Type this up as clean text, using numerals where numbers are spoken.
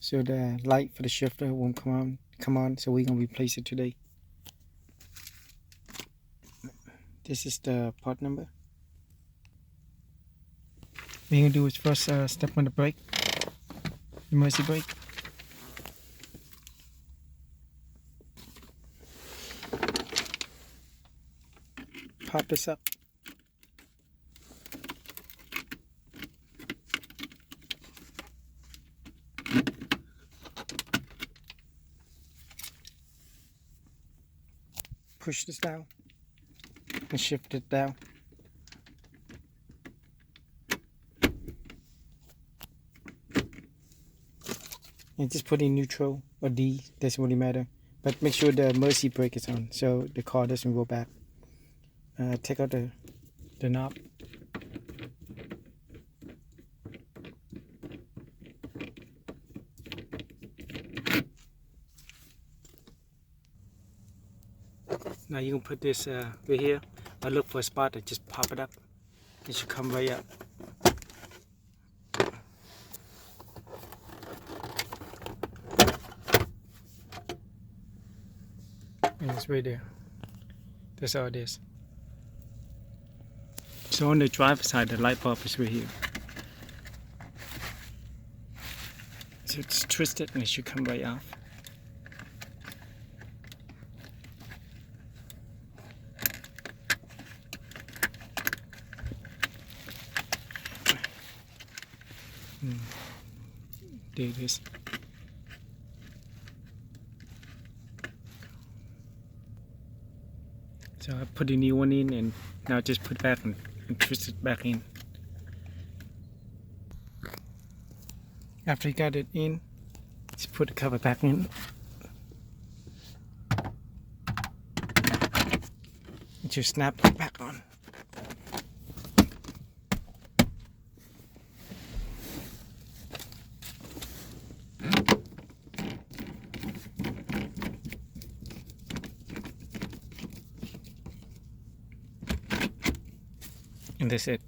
so the light for the shifter won't come on, so we're gonna replace it today. This is the part number. What you're gonna do is first step on the brake, emergency brake. Pop this up. Push this down and shift it down. And just put in neutral or D, doesn't really matter. But make sure the emergency brake is on so the car doesn't roll back. Take out the knob. Now you can put this right here. I look for a spot and just pop it up. It should come right up. And it's right there. That's all it is. So on the driver's side, the light bulb is right here. So it's twisted and it should come right off. There it is. So I put the new one in and now just put it back and twist it back in. After you got it in, just put the cover back in. And just snap it back on. And that's it.